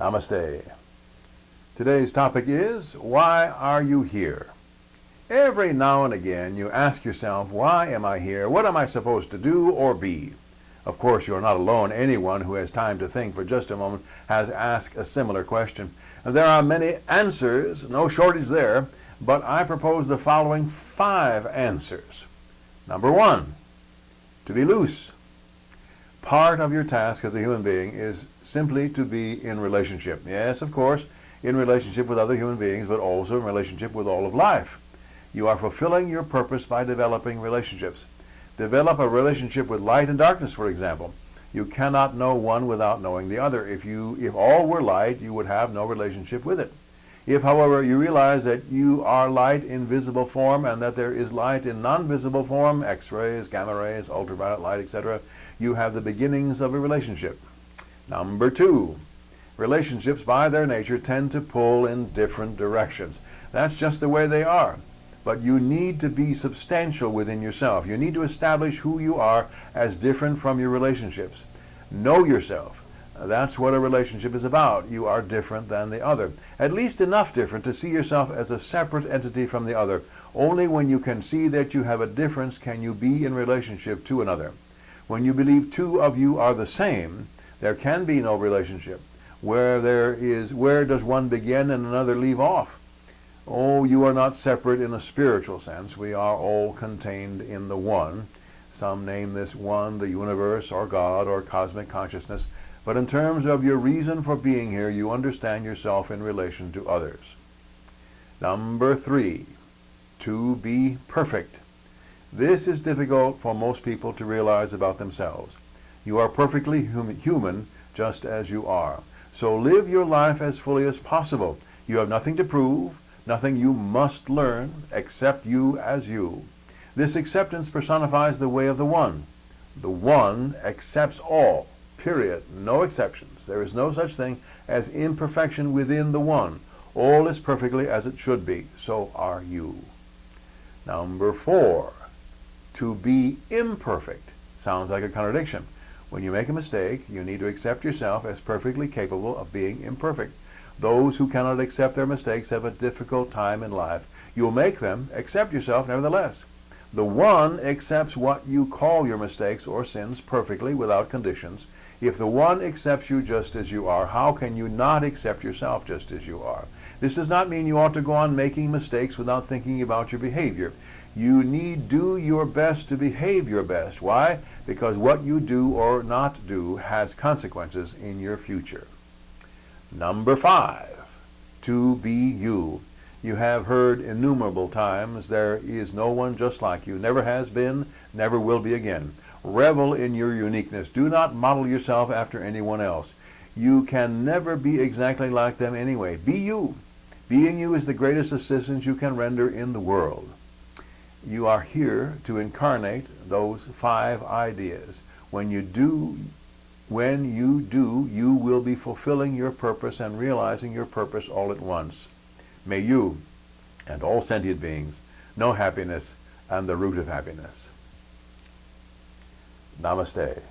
Namaste. Today's topic is, why are you here? Every now and again you ask yourself, why am I here? What am I supposed to do or be? Of course, you are not alone. Anyone who has time to think for just a moment has asked a similar question. And there are many answers, no shortage there, but I propose the following 5 answers. Number 1, to be loose. Part of your task as a human being is simply to be in relationship. Yes, of course, in relationship with other human beings, but also in relationship with all of life. You are fulfilling your purpose by developing relationships. Develop a relationship with light and darkness, for example. You cannot know one without knowing the other. If all were light, you would have no relationship with it. If, however, you realize that you are light in visible form and that there is light in non-visible form, X-rays, gamma rays, ultraviolet light, etc., you have the beginnings of a relationship. Number 2, relationships by their nature tend to pull in different directions. That's just the way they are. But you need to be substantial within yourself. You need to establish who you are as different from your relationships. Know yourself. That's what a relationship is about. You are different than the other. At least enough different to see yourself as a separate entity from the other. Only when you can see that you have a difference can you be in relationship to another. When you believe 2 of you are the same, there can be no relationship. Where does one begin and another leave off? Oh, you are not separate in a spiritual sense. We are all contained in the One. Some name this One the universe or God or cosmic consciousness. But in terms of your reason for being here, you understand yourself in relation to others. Number 3, to be perfect. This is difficult for most people to realize about themselves. You are perfectly human just as you are. So live your life as fully as possible. You have nothing to prove, nothing you must learn, except you as you. This acceptance personifies the way of the One. The One accepts all. Period. No exceptions. There is no such thing as imperfection within the One. All is perfectly as it should be. So are you. Number 4, to be imperfect. Sounds like a contradiction. When you make a mistake, you need to accept yourself as perfectly capable of being imperfect. Those who cannot accept their mistakes have a difficult time in life. You'll make them. Accept yourself nevertheless. The One accepts what you call your mistakes or sins perfectly without conditions. If the One accepts you just as you are, how can you not accept yourself just as you are? This does not mean you ought to go on making mistakes without thinking about your behavior. You need do your best to behave your best. Why? Because what you do or not do has consequences in your future. Number 5, to be you. You have heard innumerable times, there is no one just like you. Never has been, never will be again. Revel in your uniqueness. Do not model yourself after anyone else. You can never be exactly like them anyway. Be you. Being you is the greatest assistance you can render in the world. You are here to incarnate those 5 ideas. When you do, you will be fulfilling your purpose and realizing your purpose all at once. May you and all sentient beings know happiness and the root of happiness. Namaste.